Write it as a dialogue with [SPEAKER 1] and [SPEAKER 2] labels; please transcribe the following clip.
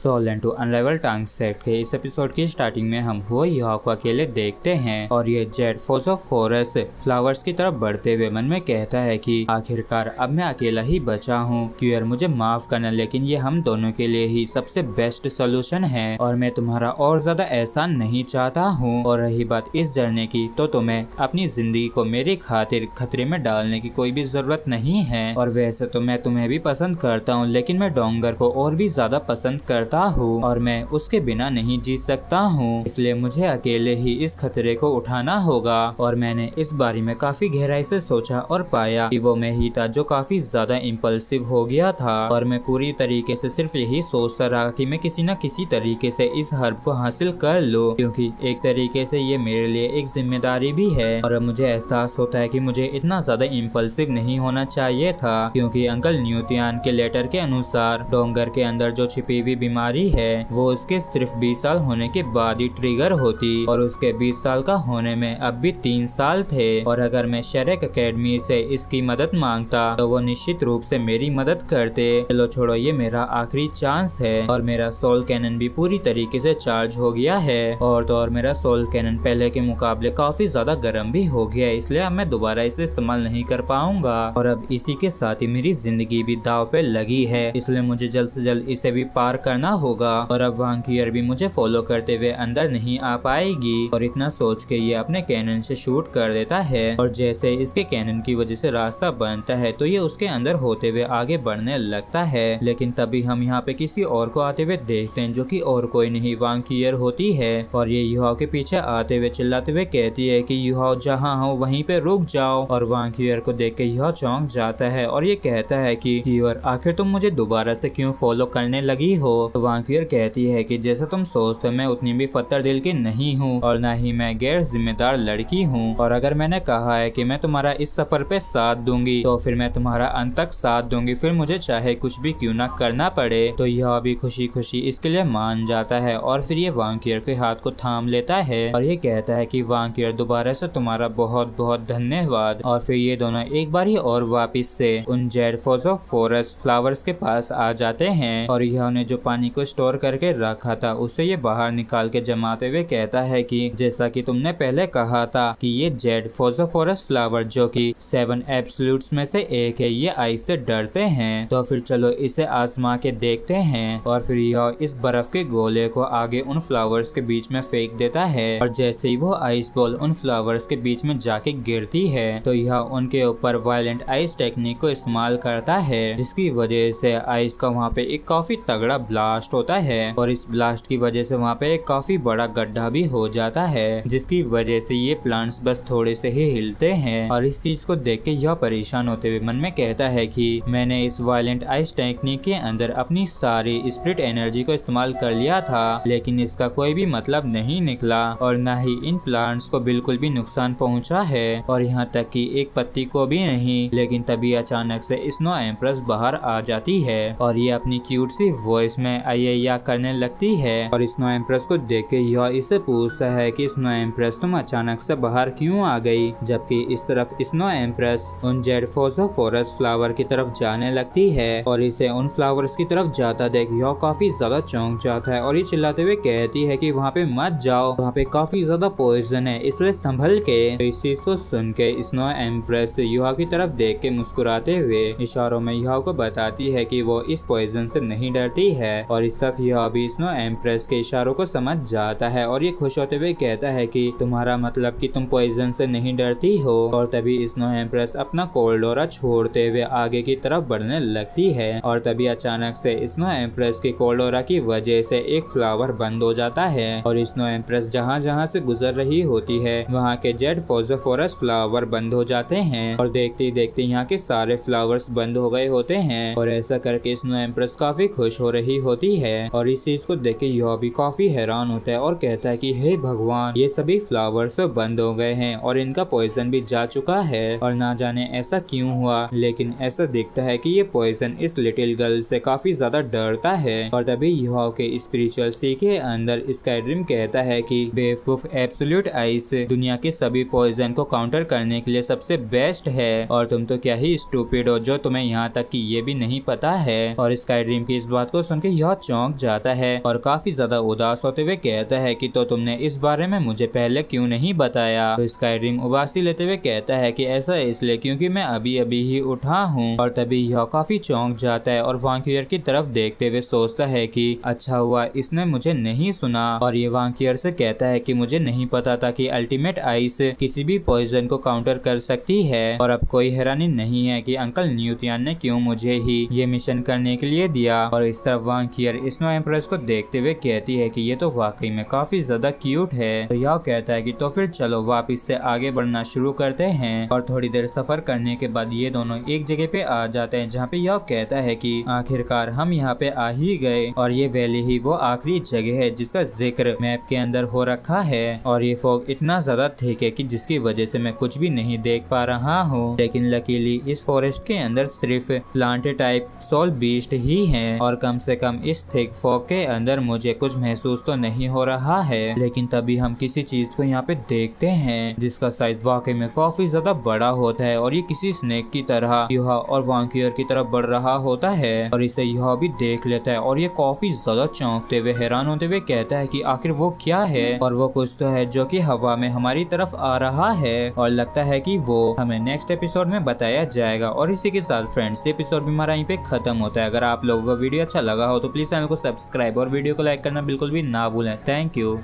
[SPEAKER 1] सोलेंट to अनराइवल टांग set के इस एपिसोड की स्टार्टिंग में हम हुआ युहा को अकेले देखते हैं और ये Z force of forest flowers की तरफ बढ़ते हुए मन में कहता है कि आखिरकार अब मैं अकेला ही बचा हूँ। क्यूअर मुझे माफ करना, लेकिन ये हम दोनों के लिए ही सबसे बेस्ट सोल्यूशन है और मैं तुम्हारा और ज्यादा एहसान नहीं चाहता हूँ। और रही बात इस जर्नी की, तो तुम्हें अपनी जिंदगी को मेरी खातिर खतरे में डालने की कोई भी जरूरत नहीं है। और वैसे तो मैं तुम्हें भी पसंद करता हूँ, लेकिन मैं डोंगर को और भी ज्यादा पसंद करता हूँ और मैं उसके बिना नहीं जी सकता हूँ, इसलिए मुझे अकेले ही इस खतरे को उठाना होगा। और मैंने इस बारे में काफी गहराई से सोचा और पाया कि वो मैं ही था जो काफी ज्यादा इम्पल्सिव हो गया था और मैं पूरी तरीके से सिर्फ यही सोचता रहा कि मैं किसी न किसी तरीके से इस हर्ब को हासिल कर लूं, क्योंकि एक तरीके से ये मेरे लिए एक जिम्मेदारी भी है। और अब मुझे एहसास होता है कि मुझे इतना ज्यादा इम्पल्सिव नहीं होना चाहिए था, क्योंकि अंकल न्यूटियान के लेटर के अनुसार डोंगर के अंदर जो छिपी हुई बीमारी है वो उसके सिर्फ 20 साल होने के बाद ही ट्रिगर होती और उसके 20 साल का होने में अब भी 3 साल थे। और अगर मैं शेरेक एकेडमी से इसकी मदद मांगता तो वो निश्चित रूप से मेरी मदद करते। चलो छोड़ो, ये मेरा आखिरी चांस है। और मेरा सोल कैनन भी पूरी तरीके से चार्ज हो गया है और तो और मेरा सोल कैनन पहले के मुकाबले काफी ज्यादा गर्म भी हो गया है, इसलिए अब मैं दोबारा इसे इस्तेमाल नहीं कर पाऊंगा। और अब इसी के साथ ही मेरी जिंदगी भी दाव पे लगी है, इसलिए मुझे जल्द से जल्द इसे भी पार करना होगा। और अब वांकियर भी मुझे फॉलो करते हुए अंदर नहीं आ पाएगी। और इतना सोच के ये अपने कैनन से शूट कर देता है और जैसे इसके कैनन की वजह से रास्ता बनता है तो ये उसके अंदर होते हुए आगे बढ़ने लगता है। लेकिन तभी हम यहाँ पे किसी और को आते हुए देखते हैं, जो कि और कोई नहीं वांकियर होती है। और ये युहा के पीछे आते हुए चिल्लाते हुए कहती है कि युहा जहाँ हो वहीं पे रुक जाओ। और वांकियर को देख के युहा चौंक जाता है और ये कहता है कि युहा आखिर तुम मुझे दोबारा से क्यों फॉलो करने लगी हो। तो वांकियर कहती है कि जैसा तुम सोचते हो मैं उतनी भी फत्तर दिल की नहीं हूँ और न ही मैं गैर जिम्मेदार लड़की हूँ। और अगर मैंने कहा है कि मैं तुम्हारा इस सफर पे साथ दूंगी तो फिर मैं तुम्हारा अंत तक साथ दूंगी, फिर मुझे चाहे कुछ भी क्यों ना करना पड़े। तो यह भी खुशी खुशी इसके लिए मान जाता है और फिर ये वांकियर के हाथ को थाम लेता है और ये कहता है कि वांकियर दोबारा से तुम्हारा बहुत बहुत धन्यवाद। और फिर ये दोनों एक बार ही और वापिस से उन Z force of forest flowers के पास आ जाते हैं और यह ने जो पानी को स्टोर करके रखा था उसे ये बाहर निकाल के जमाते हुए कहता है कि जैसा कि तुमने पहले कहा था कि ये Z force of forest flower जो कि 7 एब्सोल्यूट्स में से एक है, ये आइस से डरते हैं। तो फिर चलो इसे आजमा के देखते हैं। और फिर यह इस बर्फ के गोले को आगे उन फ्लावर्स के बीच में फेंक देता है और जैसे ही वो आइस बॉल उन फ्लावर्स के बीच में जाके गिरती है तो यह उनके ऊपर वायलेंट आइस टेक्निक को इस्तेमाल करता है, जिसकी वजह से आइस का वहाँ पे एक काफी तगड़ा ब्लास्ट होता है और इस ब्लास्ट की वजह से वहाँ पे एक काफी बड़ा गड्ढा भी हो जाता है, जिसकी वजह से ये प्लांट्स बस थोड़े से ही हिलते हैं। और इस चीज को देख के यह परेशान होते हुए मन में कहता है कि मैंने इस वायलेंट आइस टेक्निक के अंदर अपनी सारी स्पिरिट एनर्जी को इस्तेमाल कर लिया था, लेकिन इसका कोई भी मतलब नहीं निकला और न ही इन प्लांट्स को बिल्कुल भी नुकसान पहुंचा है और यहाँ तक कि एक पत्ती को भी नहीं। लेकिन तभी अचानक से स्नो एम्प्रेस बाहर आ जाती है और ये अपनी क्यूट सी वॉइस में अय्या करने लगती है और स्नो एम्प्रेस को देख के यह इससे पूछता है कि स्नो एम्प्रेस तुम अचानक से बाहर क्यों आ गई, जबकि इस तरफ स्नो एम्प्रेस उन Z force of forest flower की तरफ जाने लगती है और इसे उन फ्लावर्स की तरफ जाता देख यह काफी ज्यादा चौंक जाता है और ये चिल्लाते हुए कहती है कि वहाँ पे मत जाओ, वहाँ पे काफी ज्यादा पॉइजन है, इसलिए संभल के। तो इस चीज को सुन के स्नो एम्प्रेस युहा की तरफ देख के मुस्कुराते हुए इशारों में युहा को बताती है कि वो इस पॉइजन से नहीं डरती है और इस तरफ युहा भी स्नो एम्प्रेस के इशारों को समझ जाता है और ये खुश होते हुए कहता है कि तुम्हारा मतलब कि तुम पॉइजन से नहीं डरती हो। और तभी स्नो एम्प्रेस अपना कोल्डोरा छोड़ते हुए आगे की तरफ बढ़ने लगती है और तभी अचानक से स्नो एम्प्रेस की कोल्डोरा की वजह से एक फ्लावर बंद हो जाता है और स्नो एम्प्रेस जहाँ जहाँ से गुजर रही होती है वहाँ के Z force of forest flower बंद हो जाते हैं और देखते ही देखते यहाँ के सारे फ्लावर्स बंद हो गए होते हैं। और ऐसा करके स्नो एम्प्रेस काफी खुश हो रही होती है और इस चीज को देख के यह भी काफी हैरान होता है और कहता है कि हे भगवान, ये सभी फ्लावर्स बंद हो गए हैं और इनका पॉइजन भी जा चुका है और ना जाने ऐसा क्यों हुआ। लेकिन ऐसा दिखता है कि ये पॉइजन इस लिटिल गर्ल से काफी ज्यादा डरता है। और तभी युहा के स्पिरिचुअल सी के अंदर स्काईड्रीम कहता है कि बेवकूफ एब्सोल्यूट आइस दुनिया के सभी पॉइजन को काउंटर करने के लिए सबसे बेस्ट है और तुम तो क्या ही स्टूपिड हो जो तुम्हें यहाँ तक कि ये भी नहीं पता है। और स्काईड्रीम की इस बात को सुन के यह बहुत चौंक जाता है और काफी ज्यादा उदास होते हुए कहता है कि तो तुमने इस बारे में मुझे पहले क्यों नहीं बताया। तो स्काईड्रीम उबासी लेते हुए कहता है कि ऐसा इसलिए क्योंकि मैं अभी अभी ही उठा हूँ। और तभी यह काफी चौंक जाता है और वांकियर की तरफ देखते हुए सोचता है कि अच्छा हुआ इसने मुझे नहीं सुना। और ये वांकियर से कहता है कि मुझे नहीं पता था कि अल्टीमेट आइस किसी भी पॉइजन को काउंटर कर सकती है। और अब कोई हैरानी नहीं है कि अंकल न्यूटियन ने क्यों मुझे ही ये मिशन करने के लिए दिया। और इस तरफ वांकियर स्नो एम्प्रेस को देखते हुए कहती है कि ये तो वाकई में काफी ज्यादा क्यूट है। तो यह कहता है कि तो फिर चलो वापिस से आगे बढ़ना शुरू करते हैं। और थोड़ी देर सफर करने के बाद ये दोनों एक जगह पे आ जाते हैं जहाँ पे यह कहता है कि आखिरकार हम यहाँ पे आ ही गए और ये वैली ही वो आखिरी जगह है जिसका जिक्र मैप के अंदर हो रखा है। और ये फॉग इतना ज्यादा थिक है कि जिसकी वजह से मैं कुछ भी नहीं देख पा रहा हूँ। लेकिन लकीली इस फॉरेस्ट के अंदर सिर्फ प्लांट टाइप सोल बीस्ट ही हैं और कम से कम इस थिक फॉग के अंदर मुझे कुछ महसूस तो नहीं हो रहा है। लेकिन तभी हम किसी चीज को यहाँ पे देखते हैं जिसका साइज वाकई में काफी ज्यादा बड़ा होता है और ये किसी स्नेक की तरह यूहा और वांकियर की तरफ बढ़ रहा होता है। और इसे यूहा भी देख लेता है और ये काफी ज्यादा चौंकते हुए हैरान होते हुए कहता है कि आखिर वो क्या है। और वो कुछ तो है जो कि हवा में हमारी तरफ आ रहा है और लगता है कि वो हमें नेक्स्ट एपिसोड में बताया जाएगा। और इसी के साथ फ्रेंड्स एपिसोड भी हमारा यहीं पे खत्म होता है। अगर आप लोगों को वीडियो अच्छा लगा हो तो प्लीज चैनल को सब्सक्राइब और वीडियो को लाइक करना बिल्कुल भी ना भूलें। Thank you.